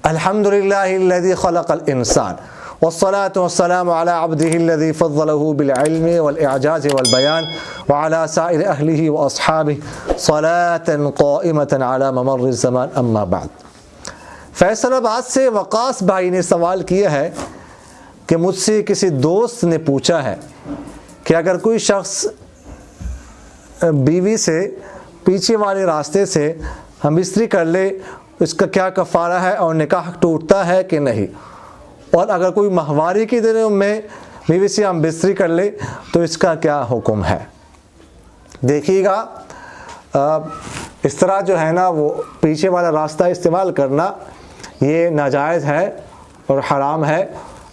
الحمدللہ الذی خلق الانسان والصلاة والسلام على عبده الذي فضله بالعلم والإعجاز والبيان وعلى سائر أهله وأصحابه صلاة قائمة على ممر الزمان اما بعد۔ فیصل آباد سے وقاص بھائی نے سوال کیا ہے کہ مجھ سے کسی دوست نے پوچھا ہے کہ اگر کوئی شخص بیوی سے پیچھے والے راستے سے ہم بستری کر لے اس کا کیا کفارہ ہے اور نکاح ٹوٹتا ہے کہ نہیں، اور اگر کوئی ماہواری کے دنوں میں بیوی سے ہم بستری کر لے تو اس کا کیا حکم ہے۔ دیکھیے گا اس طرح جو ہے نا وہ پیچھے والا راستہ استعمال کرنا یہ ناجائز ہے اور حرام ہے،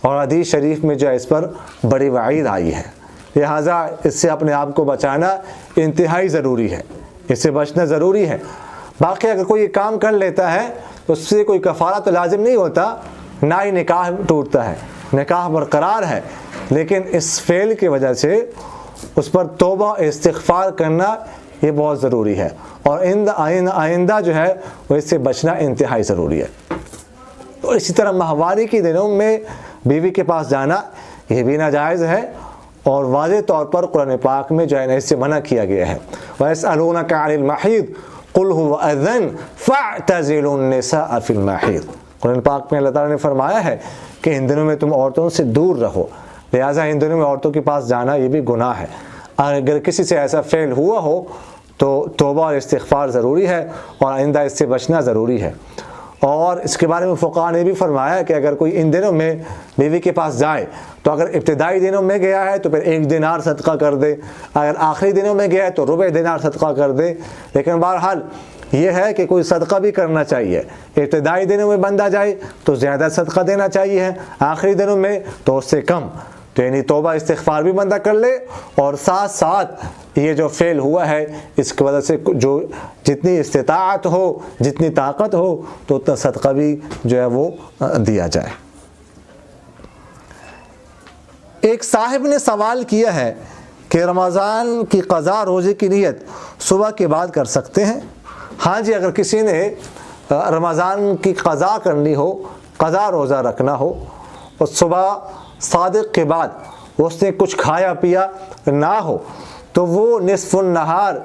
اور حدیث شریف میں جو ہے اس پر بڑی وعید آئی ہے، لہٰذا اس سے اپنے آپ کو بچانا انتہائی ضروری ہے، اس سے بچنا ضروری ہے۔ باقی اگر کوئی یہ کام کر لیتا ہے تو اس سے کوئی کفارہ تو لازم نہیں ہوتا، نہ ہی نکاح ٹوٹتا ہے، نکاح برقرار ہے، لیکن اس فعل کی وجہ سے اس پر توبہ استغفار کرنا یہ بہت ضروری ہے، اور آئندہ جو ہے وہ اس سے بچنا انتہائی ضروری ہے۔ اور اسی طرح ماہواری کے دنوں میں بیوی کے پاس جانا یہ بھی ناجائز ہے، اور واضح طور پر قرآن پاک میں جو ہے اس سے منع کیا گیا ہے۔ وَيَسْأَلُونَكَ عَنِ الْمَحِيضِ قُلْ هُوَ أَذًى فَاعْتَزِلُوا النِّسَاءَ فِي الْمَحِيضِ۔ قرآن پاک میں اللہ تعالیٰ نے فرمایا ہے کہ ان دنوں میں تم عورتوں سے دور رہو، لہٰذا ان دنوں میں عورتوں کے پاس جانا یہ بھی گناہ ہے۔ اگر کسی سے ایسا فعل ہوا ہو تو توبہ اور استغفار ضروری ہے، اور آئندہ اس سے بچنا ضروری ہے۔ اور اس کے بارے میں فقہاء نے بھی فرمایا کہ اگر کوئی ان دنوں میں بیوی کے پاس جائے تو اگر ابتدائی دنوں میں گیا ہے تو پھر 1 دینار صدقہ کر دے، اگر آخری دنوں میں گیا ہے تو ربع دینار صدقہ کر دے، لیکن بہرحال یہ ہے کہ کوئی صدقہ بھی کرنا چاہیے۔ ابتدائی دنوں میں بندہ جائے تو زیادہ صدقہ دینا چاہیے، آخری دنوں میں تو اس سے کم، تو یعنی توبہ استغفار بھی بندہ کر لے، اور ساتھ ساتھ یہ جو فعل ہوا ہے اس کی وجہ سے جو جتنی استطاعت ہو، جتنی طاقت ہو تو اتنا صدقہ بھی جو ہے وہ دیا جائے۔ ایک صاحب نے سوال کیا ہے کہ رمضان کی قضا روزے کی نیت صبح کے بعد کر سکتے ہیں؟ ہاں جی، اگر کسی نے رمضان کی قضا کرنی ہو، قضا روزہ رکھنا ہو، اور صبح صادق کے بعد اس نے کچھ کھایا پیا نہ ہو تو وہ نصف النہار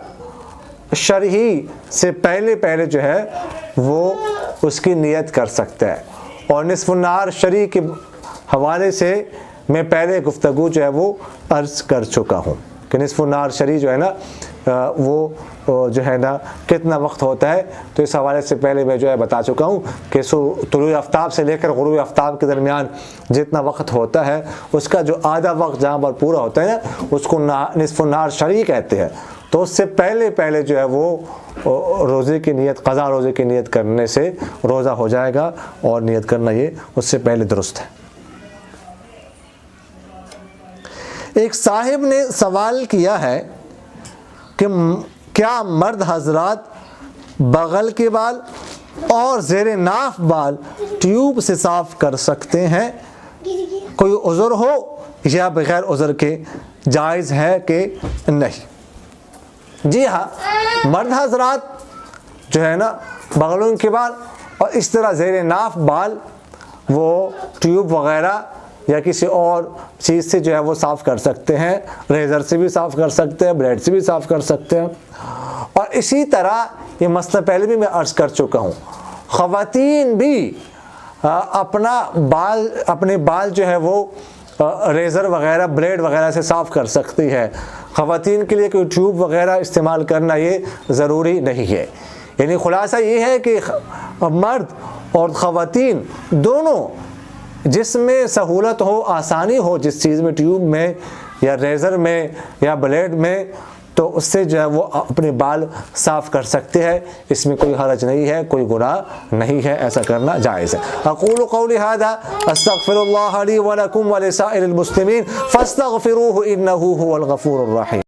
شرعی سے پہلے جو ہے وہ اس کی نیت کر سکتا ہے۔ اور نصف النہار شرعی کے حوالے سے میں پہلے گفتگو جو ہے وہ عرض کر چکا ہوں کہ نصف النہار شرعی جو ہے نا وہ جو ہے نا کتنا وقت ہوتا ہے، تو اس حوالے سے پہلے میں جو ہے بتا چکا ہوں کہ طلوع آفتاب سے لے کر غروب آفتاب کے درمیان جتنا وقت ہوتا ہے اس کا جو آدھا وقت جہاں پر پورا ہوتا ہے نا اس کو نصف النہار شرعی کہتے ہیں، تو اس سے پہلے جو ہے وہ روزے کی نیت، قضا روزے کی نیت کرنے سے روزہ ہو جائے گا، اور نیت کرنا یہ اس سے پہلے درست ہے۔ ایک صاحب نے سوال کیا ہے کہ کیا مرد حضرات بغل کے بال اور زیر ناف بال ٹیوب سے صاف کر سکتے ہیں؟ کوئی عذر ہو یا بغیر عذر کے جائز ہے کہ نہیں؟ جی ہاں، مرد حضرات جو ہے نا بغلوں کے بال اور اس طرح زیر ناف بال وہ ٹیوب وغیرہ یا کسی اور چیز سے جو ہے وہ صاف کر سکتے ہیں، ریزر سے بھی صاف کر سکتے ہیں، بلیڈ سے بھی صاف کر سکتے ہیں۔ اور اسی طرح یہ مسئلہ پہلے بھی میں عرض کر چکا ہوں، خواتین بھی اپنے بال جو ہے وہ ریزر وغیرہ، بلیڈ وغیرہ سے صاف کر سکتی ہے۔ خواتین کے لیے کوئی ٹیوب وغیرہ استعمال کرنا یہ ضروری نہیں ہے۔ یعنی خلاصہ یہ ہے کہ مرد اور خواتین دونوں جس میں سہولت ہو، آسانی ہو، جس چیز میں ٹیوب میں یا ریزر میں یا بلیڈ میں، تو اس سے جو ہے وہ اپنے بال صاف کر سکتے ہیں، اس میں کوئی حرج نہیں ہے، کوئی گناہ نہیں ہے، ایسا کرنا جائز ہے۔ اقول قولی ھذا استغفر اللہ لی ولکم ولسائر المسلمین فاستغفروہ انہ ھو الغفور الرحیم۔